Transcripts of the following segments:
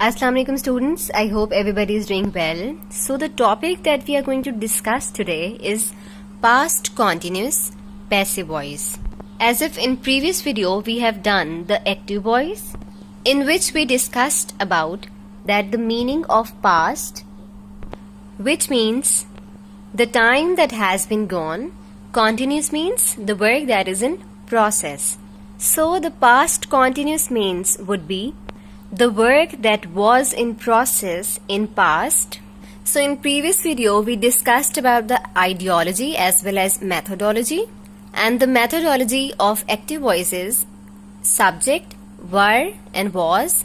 Assalamu alaikum students, I hope everybody is doing well. So the topic that we are going to discuss today is past continuous passive voice. As if in previous video we have done the active voice, in which we discussed about that the meaning of past, which means the time that has been gone. Continuous means the work that is in process. So the past continuous means would be the work that was in process in past. So in previous video we discussed about the ideology as well as methodology, and the methodology of active voice is subject, were and was,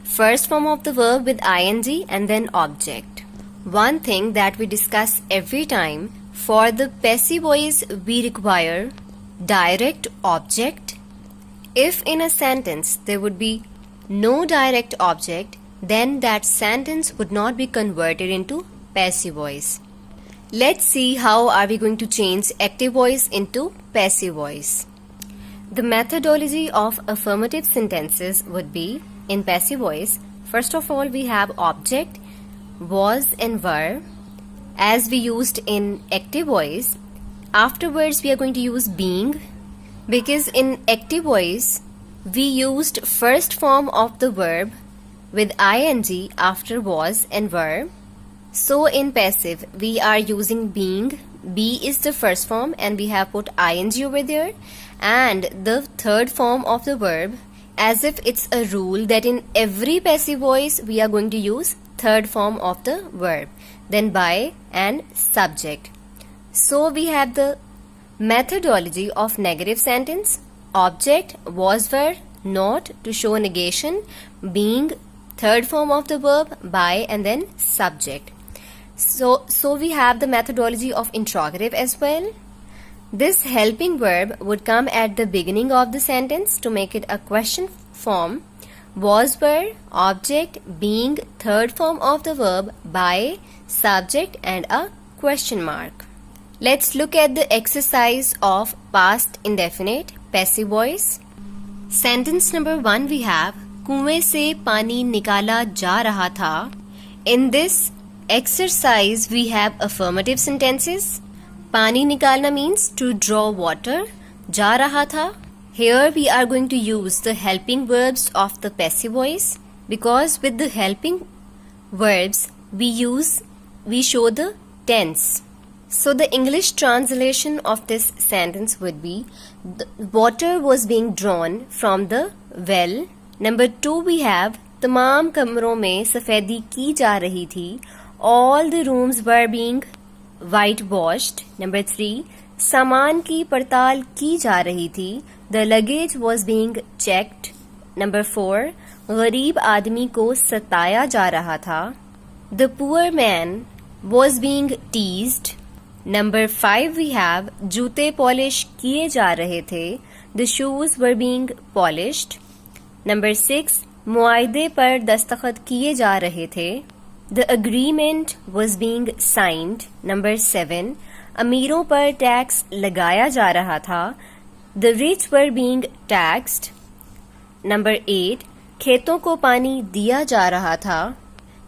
first form of the verb with ing and then object. One thing that we discuss every time, for the passive voice we require direct object. If in a sentence there would be no direct object, then that sentence would not be converted into passive voice. Let's see how are we going to change active voice into passive voice. The methodology of affirmative sentences would be in passive voice. First of all, we have object, was and were, as we used in active voice. Afterwards we are going to use being, because in active voice we used first form of the verb with ing after was and were. So in passive we are using being. Be is the first form and we have put ing over there, and the third form of the verb, as if it's a rule that in every passive voice we are going to use third form of the verb, then by and subject. So we have the methodology of negative sentence: object, was, were, not to show negation, being, third form of the verb, by and then subject. So we have the methodology of interrogative as well. This helping verb would come at the beginning of the sentence to make it a question form. Was, were, object, being, third form of the verb, by, subject and a question mark. Let's look at the exercise of past indefinite passive voice. Sentence number 1 we have कुएं से पानी निकाला जा रहा था. In this exercise we have affirmative sentences. पानी निकालना means to draw water. जा रहा था, here we are going to use the helping verbs of the passive voice, because with the helping verbs we show the tense. So the English translation of this sentence would be the water was being drawn from the well. Number 2 we have तमाम कमरों में सफेदी की जा रही थी. All the rooms were being whitewashed. Number 3 सामान की पड़ताल की जा रही थी. The luggage was being checked. Number 4 गरीब आदमी को सताया जा रहा था. The poor man was being teased. Number 5 we have जूते पॉलिश किए जा रहे थे. The shoes were being polished. Number 6 मुआहदे पर दस्तखत किए जा रहे थे. The agreement was being signed. Number 7 अमीरों पर टैक्स लगाया जा रहा था. The rich were being taxed. Number 8 खेतों को पानी दिया जा रहा था.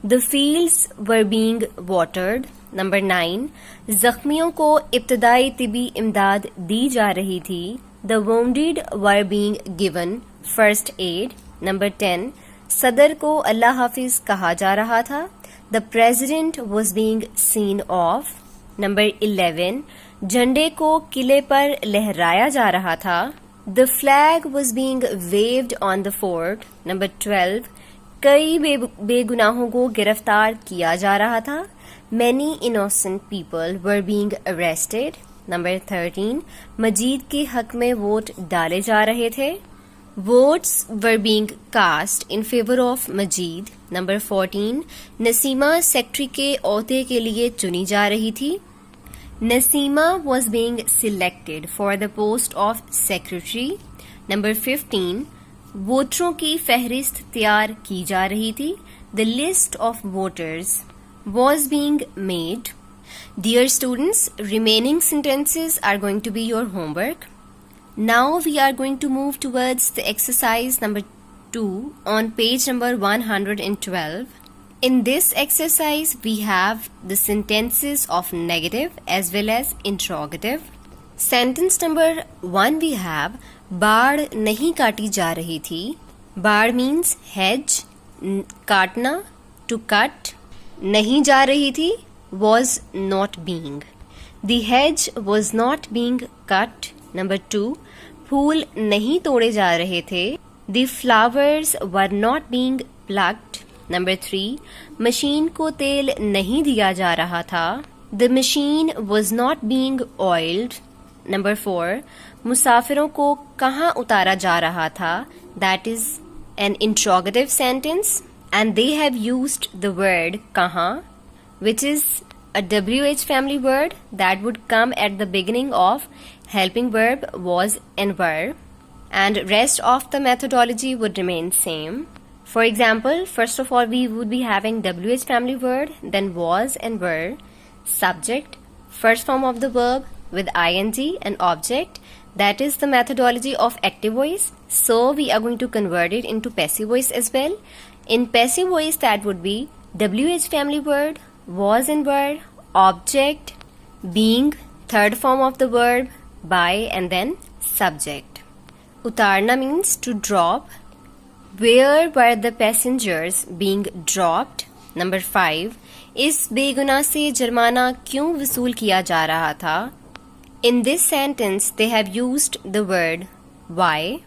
The fields were being watered. Number 9 जख्मियों को इब्तदाई तिबी इमदाद दी जा रही थी. The wounded were being given first aid. Number 10 सदर को अल्लाह हाफिज कहा जा रहा था. The president was being seen off. Number 11 झंडे को किले पर लहराया जा रहा था. The flag was being waved on the fort. Number 12 कई बेगुनाहों को गिरफ्तार किया जा रहा था. Many innocent people were being arrested. Number 13 मजीद के हक में वोट डाले जा रहे थे. Votes were being cast in favor of Majid. Number 14 Naseema secretary के ओहदे के लिए चुनी जा रही थी. Nasima was being selected for the post of secretary. Number 15 वोटरों की फहरिस्त तैयार की जा रही थी. The list of voters was being made. Dear students, remaining sentences are going to be your homework. Now we are going to move towards the exercise number 2 on page number 112. In this exercise, we have the sentences of negative as well as interrogative. Sentence number 1 we have, बाड़ नहीं काटी जा रही थी. बाड़ means hedge, काटना, to cut. नहीं जा रही थी was not being. The hedge was not being cut. Number 2, फूल नहीं तोड़े जा रहे थे. The flowers were not being plucked. Number 3, machine को तेल नहीं दिया जा रहा था. The machine was not being oiled. Number 4, मुसाफिरों को कहाँ उतारा जा रहा था. That is an interrogative sentence and they have used the word कहाँ, which is a WH family word that would come at the beginning of helping verb was and were, and rest of the methodology would remain same. For example, first of all we would be having WH family word, then was and were, subject, first form of the verb with ing and object. That is the methodology of active voice. So we are going to convert it into passive voice as well. In passive voice that would be WH family word, was and were, object, being, third form of the verb, by, and then subject. Utarna means to drop. Where were the passengers being dropped? Number 5, इस बेगुनाह से जुर्माना क्यों वसूल किया जा रहा था? In this sentence they have used the word why.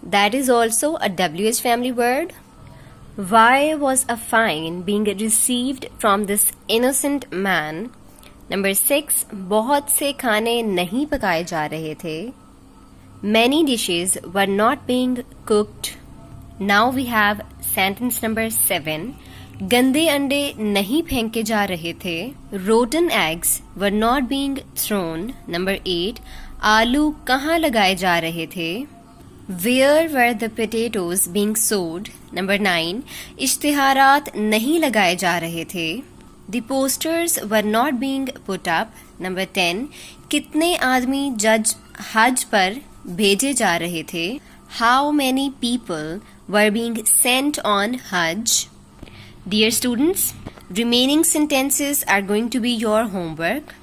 That is also a WH family word. Why was a fine being received from this innocent man? Number 6, बहुत से खाने नहीं पकाए जा रहे थे. Many dishes were not being cooked. Now we have sentence number 7. गंदे अंडे नहीं फेंके जा रहे थे. Rotten eggs were not being thrown. Number 8. आलू कहाँ लगाए जा रहे थे. Where were the potatoes being sowed? Number 9. इश्तिहारात नहीं लगाए जा रहे थे. The posters were not being put up. Number 10. कितने आदमी हज पर भेजे जा रहे थे. How many people were being sent on Hajj? Dear students, remaining sentences are going to be your homework.